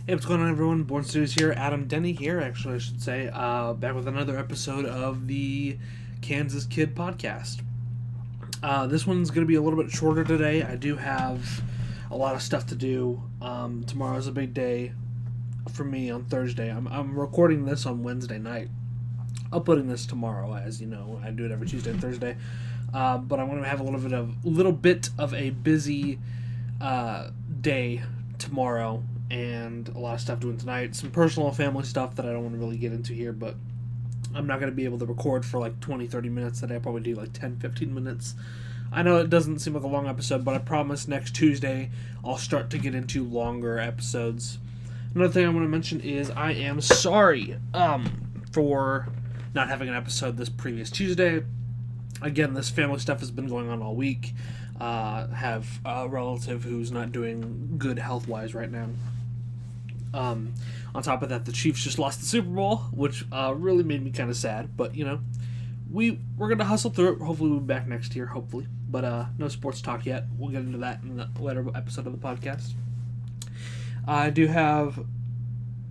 Hey, what's going on, everyone? Born Studios here. Adam Denny here, actually, I should say. Back with another episode of the Kansas Kid podcast. This one's going to be a little bit shorter today. I do have a lot of stuff to do. Tomorrow's a big day for me on Thursday. I'm recording this on Wednesday night. Uploading this tomorrow, as you know. I do it every Tuesday and Thursday. But I'm going to have a little bit of a busy day tomorrow, and a lot of stuff doing tonight. Some personal family stuff that I don't want to really get into here, but I'm not going to be able to record for like 20-30 minutes today. I'll probably do like 10-15 minutes. I know it doesn't seem like a long episode, but I promise next Tuesday I'll start to get into longer episodes. Another thing I want to mention is I am sorry for not having an episode this previous Tuesday. Again, this family stuff has been going on all week. Have a relative who's not doing good health-wise right now. On top of that, the Chiefs just lost the Super Bowl, which really made me kind of sad. But, you know, we're going to hustle through it. Hopefully we'll be back next year, hopefully. But no sports talk yet. We'll get into that in the later episode of the podcast. I do have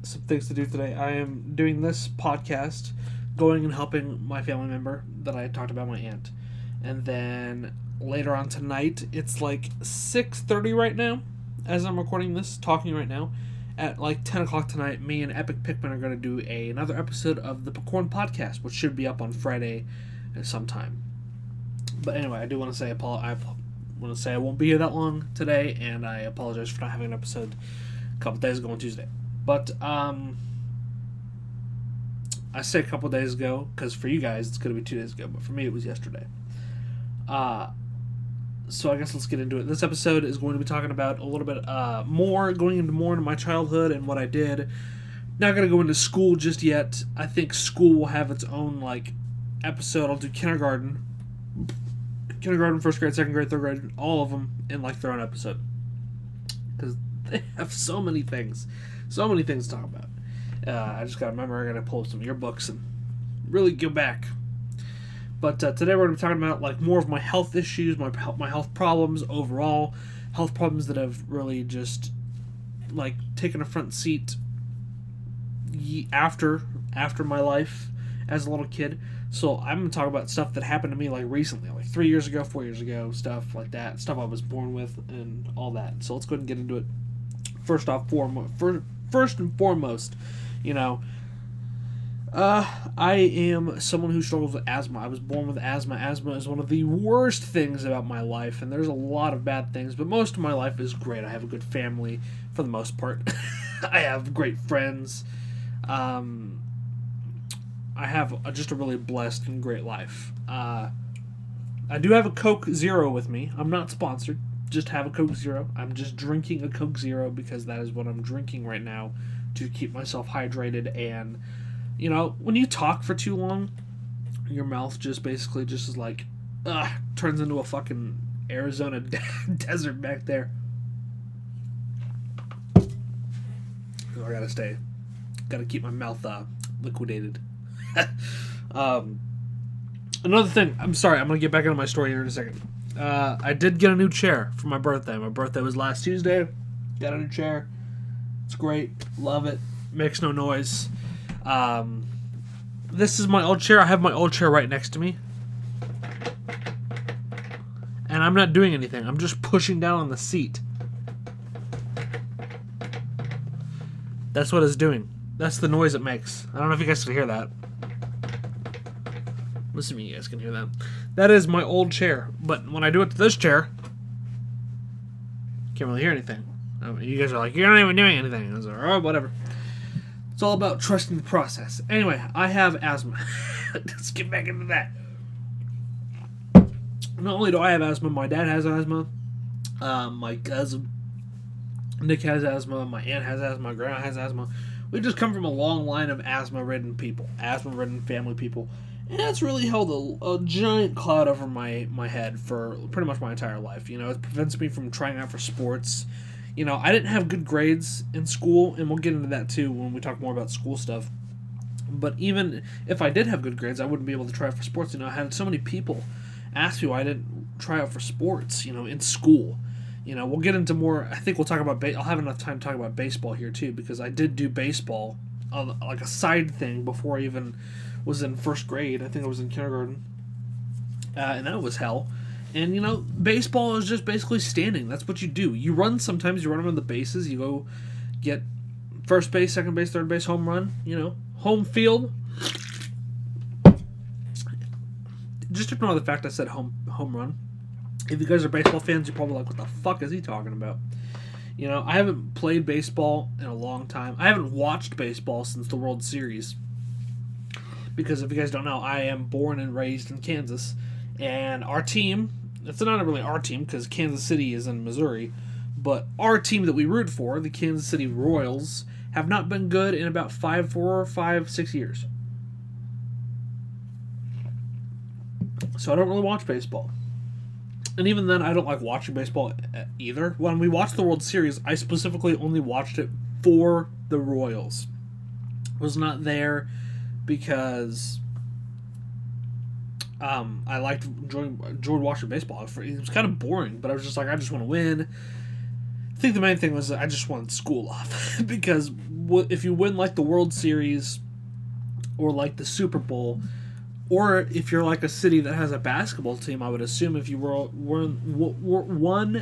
some things to do today. I am doing this podcast, going and helping my family member that I talked about, my aunt. And then later on tonight, it's like 6:30 right now, as I'm recording this, talking right now. At like 10 o'clock tonight, me and Epic Pikmin are going to do another episode of the Picorn Podcast, which should be up on Friday sometime. But anyway, I do want to say I won't be here that long today, and I apologize for not having an episode a couple days ago on Tuesday. But I say a couple days ago because for you guys it's going to be 2 days ago, but for me it was yesterday. So I guess let's get into it. This episode is going to be talking about a little bit going into my childhood and what I did. Not going to go into school just yet. I think school will have its own episode. I'll do kindergarten, first grade, second grade, third grade, all of them in their own episode, because they have so many things to talk about. I just got to remember I got to pull up some yearbooks and really go back. But today we're going to be talking about more of my health issues, my health problems overall, health problems that have really just taken a front seat after my life as a little kid. So I'm going to talk about stuff that happened to me recently, 3 years ago, 4 years ago, stuff like that, stuff I was born with and all that. So let's go ahead and get into it. First and foremost, I am someone who struggles with asthma. I was born with asthma. Asthma is one of the worst things about my life, and there's a lot of bad things, but most of my life is great. I have a good family, for the most part. I have great friends. I have just a really blessed and great life. I do have a Coke Zero with me. I'm not sponsored. Just have a Coke Zero. I'm just drinking a Coke Zero because that is what I'm drinking right now to keep myself hydrated. And when you talk for too long, your mouth just is turns into a fucking Arizona desert back there. So I gotta keep my mouth liquidated. Another thing, I'm sorry, I'm gonna get back into my story here in a second. I did get a new chair for my birthday. My birthday was last Tuesday. Got a new chair. It's great. Love it. Makes no noise. This is my old chair. I have my old chair right next to me. And I'm not doing anything. I'm just pushing down on the seat. That's what it's doing. That's the noise it makes. I don't know if you guys can hear that. Listen to me, you guys can hear that. That is my old chair. But when I do it to this chair, can't really hear anything. You guys are like, you're not even doing anything. I was like, oh, whatever. It's all about trusting the process. Anyway, I have asthma. Let's get back into that. Not only do I have asthma, my dad has asthma. My cousin Nick has asthma. My aunt has asthma. My grandma has asthma. We just come from a long line of asthma-ridden people. Asthma-ridden family people. And that's really held a giant cloud over my head for pretty much my entire life. It prevents me from trying out for sports. I didn't have good grades in school, and we'll get into that too when we talk more about school stuff. But even if I did have good grades, I wouldn't be able to try out for sports. I had so many people ask me why I didn't try out for sports, in school. We'll get into more. I think we'll talk about. I'll have enough time to talk about baseball here too, because I did do baseball on like a side thing before I even was in first grade. I think I was in kindergarten, and that was hell. And baseball is just basically standing. That's what you do. You run sometimes. You run around the bases. You go get first base, second base, third base, home run. Home field. Just ignore the fact I said home run. If you guys are baseball fans, you're probably like, what the fuck is he talking about? I haven't played baseball in a long time. I haven't watched baseball since the World Series. Because if you guys don't know, I am born and raised in Kansas. And our team, it's not really our team because Kansas City is in Missouri, but our team that we root for, the Kansas City Royals, have not been good in about 6 years. So I don't really watch baseball. And even then, I don't like watching baseball either. When we watched the World Series, I specifically only watched it for the Royals. I was not there because I enjoyed watching baseball. It was kind of boring, but I was just like, I just want to win. I think the main thing was I just wanted school off. Because if you win like the World Series or like the Super Bowl, or if you're like a city that has a basketball team, I would assume if you won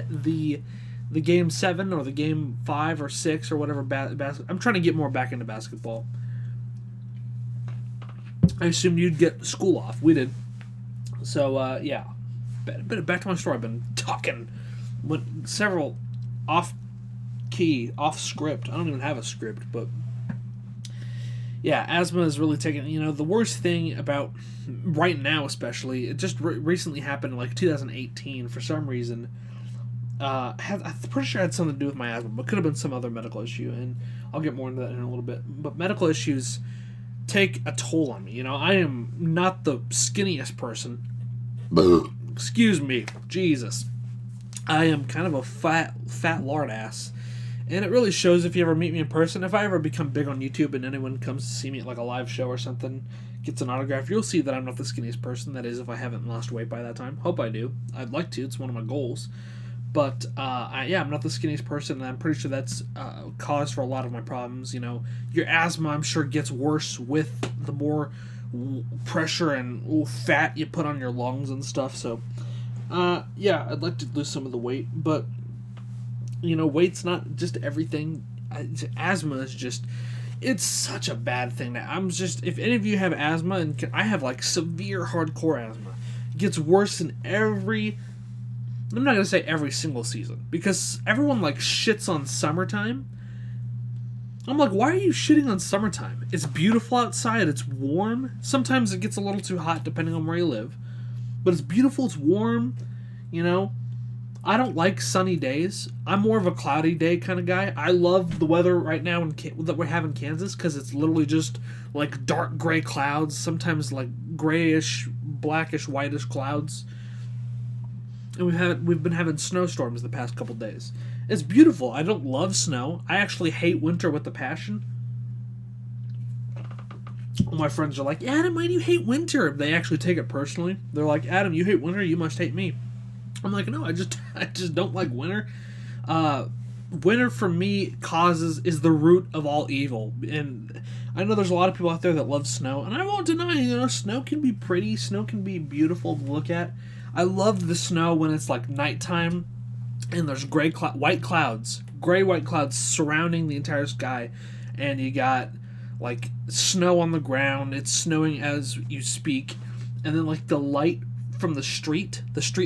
the game 7 or the game 5 or 6 or whatever I'm trying to get more back into basketball. I assumed you'd get school off. We did. So yeah, back to my story. I've been talking several off script. I don't even have a script, but yeah, asthma is really taking. The worst thing about right now, especially, it just recently happened in like 2018 for some reason. I'm pretty sure it had something to do with my asthma, but could have been some other medical issue, and I'll get more into that in a little bit. But medical issues take a toll on me. I am not the skinniest person. Excuse me, Jesus. I am kind of a fat lard ass. And it really shows if you ever meet me in person. If I ever become big on YouTube and anyone comes to see me at like a live show or something, gets an autograph, you'll see that I'm not the skinniest person. That is, if I haven't lost weight by that time. Hope I do. I'd like to. It's one of my goals. But, I'm not the skinniest person, and I'm pretty sure that's cause for a lot of my problems. Your asthma, I'm sure, gets worse with the more pressure and fat you put on your lungs and stuff. So, I'd like to lose some of the weight, but weight's not just everything. Asthma is just, it's such a bad thing. If any of you have asthma, and I have like severe hardcore asthma, it gets worse in I'm not going to say every single season, because everyone like shits on summertime. I'm like, why are you shitting on summertime? It's beautiful outside, it's warm. Sometimes it gets a little too hot depending on where you live. But it's beautiful, it's warm, I don't like sunny days. I'm more of a cloudy day kind of guy. I love the weather right now that we have in Kansas because it's literally just like dark gray clouds, sometimes like grayish, blackish, whitish clouds. And we've been having snowstorms the past couple days. It's beautiful. I don't love snow. I actually hate winter with a passion. My friends are like, Adam, why do you hate winter? They actually take it personally. They're like, Adam, you hate winter, you must hate me. I'm like, no, I just don't like winter. Winter for me is the root of all evil. And I know there's a lot of people out there that love snow, and I won't deny, snow can be pretty, snow can be beautiful to look at. I love the snow when it's like nighttime and there's gray white clouds surrounding the entire sky, and you got like snow on the ground. It's snowing as you speak, and then like the light from the street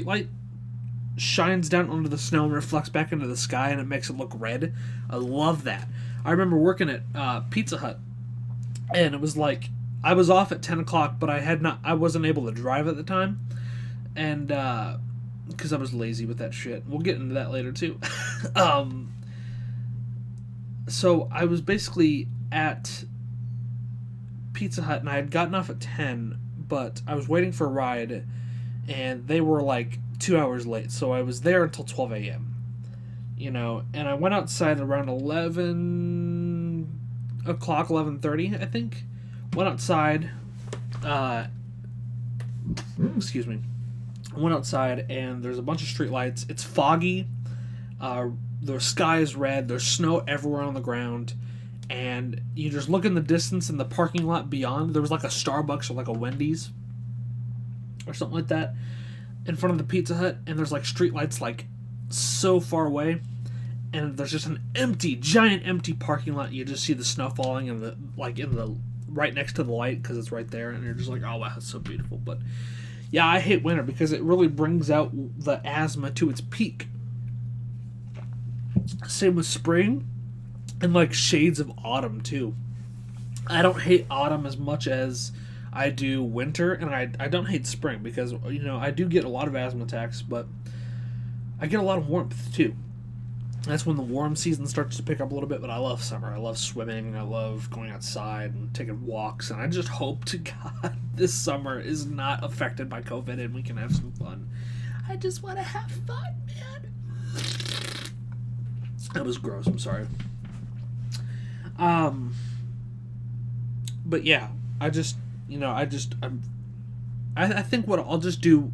light shines down onto the snow and reflects back into the sky, and it makes it look red. I love that. I remember working at Pizza Hut, and it was like I was off at 10 o'clock, but I wasn't able to drive at the time, and because I was lazy with that shit. We'll get into that later too. So I was basically at Pizza Hut, and I had gotten off at 10, but I was waiting for a ride, and they were like 2 hours late, so I was there until 12 a.m. And I went outside around 11 o'clock, 11:30, I think. Went outside, excuse me. I went outside, and there's a bunch of street lights. It's foggy. The sky is red. There's snow everywhere on the ground. And you just look in the distance in the parking lot beyond. There was like a Starbucks or like a Wendy's or something like that in front of the Pizza Hut. And there's like streetlights like so far away. And there's just an giant empty parking lot. You just see the snow falling in the right next to the light because it's right there. And you're just like, oh wow, that's so beautiful. But yeah, I hate winter because it really brings out the asthma to its peak. Same with spring. And like shades of autumn too. I don't hate autumn as much as I do winter, and I don't hate spring because I do get a lot of asthma attacks, but I get a lot of warmth too. That's when the warm season starts to pick up a little bit. But I love summer. I love swimming. I love going outside and taking walks. And I just hope to God this summer is not affected by COVID and we can have some fun. I just want to have fun, man. That was gross. I'm sorry. But yeah, I think what I'll just do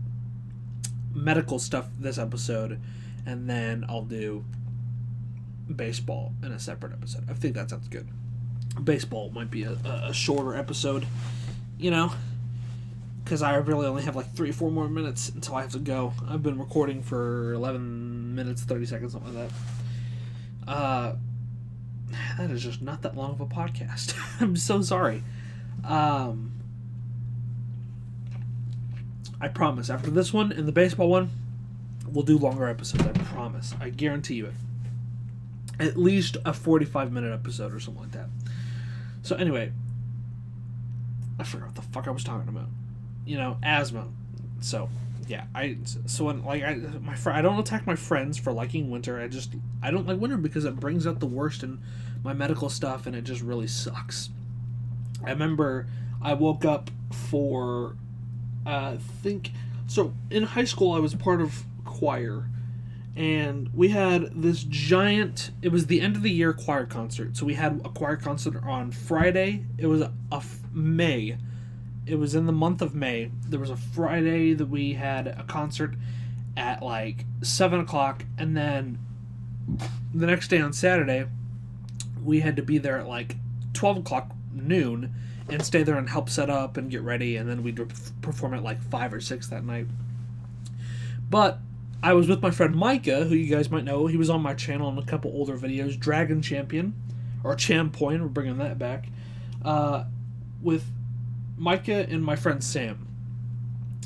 medical stuff this episode, and then I'll do baseball in a separate episode. I think that sounds good. Baseball might be a shorter episode, because I really only have like 3-4 more minutes until I have to go. I've been recording for 11 minutes, 30 seconds, something like that. That is just not that long of a podcast. I'm so sorry. I promise, after this one and the baseball one, we'll do longer episodes. I promise. I guarantee you it. At least a 45-minute episode or something like that. So anyway, I forgot what the fuck I was talking about. Asthma. So yeah, I don't attack my friends for liking winter. I don't like winter because it brings out the worst in my medical stuff, and it just really sucks. I remember I woke up for so in high school I was part of choir, and we had this giant, it was the end of the year choir concert. So we had a choir concert on Friday. It was May. It was in the month of May. There was a Friday that we had a concert at like 7 o'clock, and then the next day on Saturday we had to be there at like 12 o'clock noon and stay there and help set up and get ready, and then we'd perform at like 5 or 6 that night. But I was with my friend Micah, who you guys might know. He was on my channel in a couple older videos, Dragon Champion, or Champoint, we're bringing that back, with Micah and my friend Sam.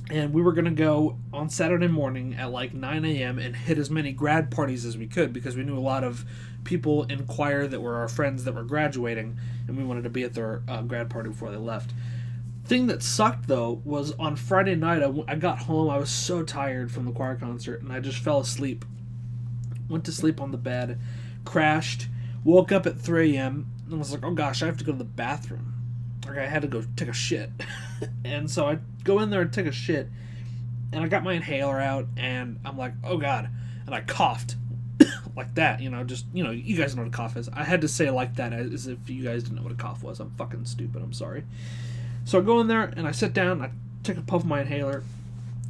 And we were going to go on Saturday morning at like 9 a.m. and hit as many grad parties as we could, because we knew a lot of people in choir that were our friends that were graduating, and we wanted to be at their grad party before they left. Thing that sucked, though, was on Friday night, I got home, I was so tired from the choir concert, and I just fell asleep. Went to sleep on the bed, crashed, woke up at 3 a.m., and was like, oh gosh, I have to go to the bathroom. Like, I had to go take a shit. And so I go in there and take a shit, and I got my inhaler out, and I'm like, oh god, and I coughed. Like that, you guys know what a cough is. I had to say it like that as if you guys didn't know what a cough was. I'm fucking stupid, I'm sorry. So I go in there, and I sit down, I take a puff of my inhaler,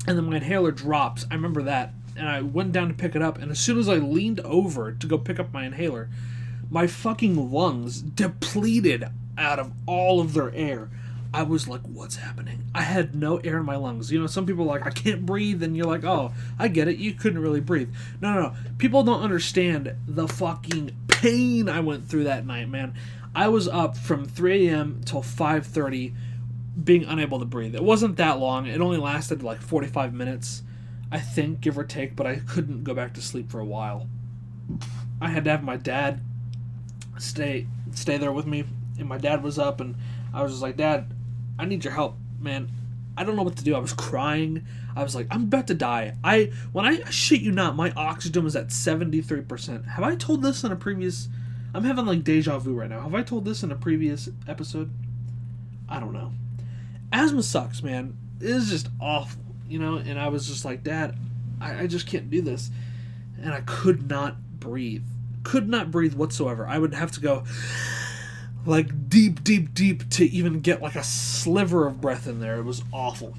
and then my inhaler drops. I remember that, and I went down to pick it up, and as soon as I leaned over to go pick up my inhaler, my fucking lungs depleted out of all of their air. I was like, what's happening? I had no air in my lungs. Some people are like, I can't breathe, and you're like, oh, I get it, you couldn't really breathe. No. People don't understand the fucking pain I went through that night, man. I was up from 3 a.m. till 5:30 being unable to breathe. It wasn't that long. It only lasted like 45 minutes, I think, give or take, but I couldn't go back to sleep for a while. I had to have my dad stay there with me, and my dad was up, and I was just like, Dad, I need your help, man. I don't know what to do. I was crying. I was like, I'm about to die. When I shit you not, my oxygen was at 73%. Have I told this in a previous... I'm having like deja vu right now. Have I told this in a previous episode? I don't know. Asthma sucks, man. It is just awful, and I was just like, Dad, I just can't do this. And I could not breathe. Could not breathe whatsoever. I would have to go like deep to even get like a sliver of breath in there. It was awful.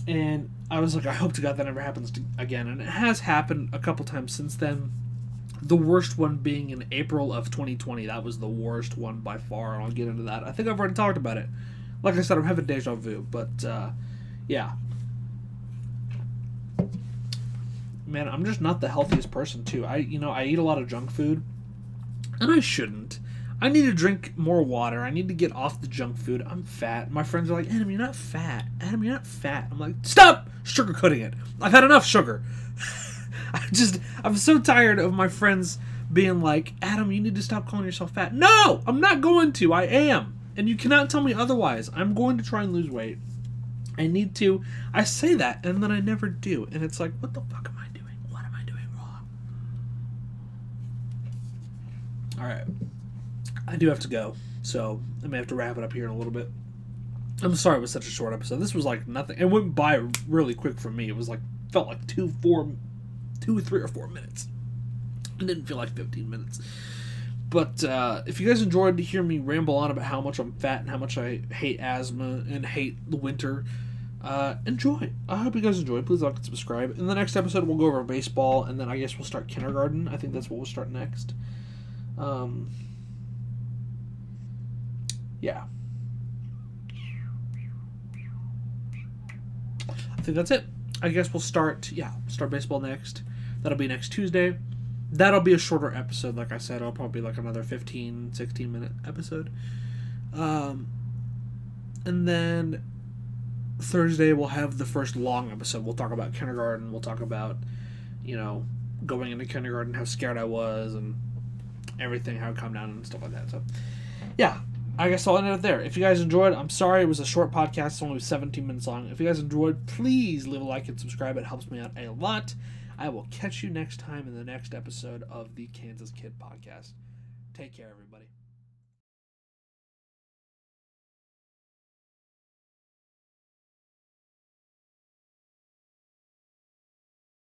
And I was like, I hope to God that never happens again. And it has happened a couple times since then. The worst one being in April of 2020. That was the worst one by far, and I'll get into that. I think I've already talked about it. Like I said, I'm having deja vu, but yeah. Man, I'm just not the healthiest person too. I eat a lot of junk food, and I shouldn't. I need to drink more water. I need to get off the junk food. I'm fat. My friends are like, Adam, you're not fat. Adam, you're not fat. I'm like, stop sugarcoating it. I've had enough sugar. I'm so tired of my friends being like, Adam, you need to stop calling yourself fat. No, I'm not going to. I am. And you cannot tell me otherwise. I'm going to try and lose weight. I need to. I say that, and then I never do. And it's like, what the fuck am I doing? What am I doing wrong? All right. I do have to go, so I may have to wrap it up here in a little bit. I'm sorry it was such a short episode. This was like nothing. It went by really quick for me. It was like, felt like 2, 3 or 4 minutes. It didn't feel like 15 minutes. But if you guys enjoyed to hear me ramble on about how much I'm fat and how much I hate asthma and hate the winter, enjoy. I hope you guys enjoy. Please like and subscribe. In the next episode, we'll go over baseball, and then I guess we'll start kindergarten. I think that's what we'll start next. Yeah. I think that's it. I guess we'll start baseball next. That'll be next Tuesday. That'll be a shorter episode, like I said. It'll probably be like another 15, 16-minute episode. And then Thursday we'll have the first long episode. We'll talk about kindergarten. We'll talk about, going into kindergarten, how scared I was, and everything, how it calmed down and stuff like that. So, yeah. I guess I'll end it there. If you guys enjoyed, I'm sorry it was a short podcast. It's only 17 minutes long. If you guys enjoyed, please leave a like and subscribe. It helps me out a lot. I will catch you next time in the next episode of the Kansas Kid Podcast. Take care, everybody.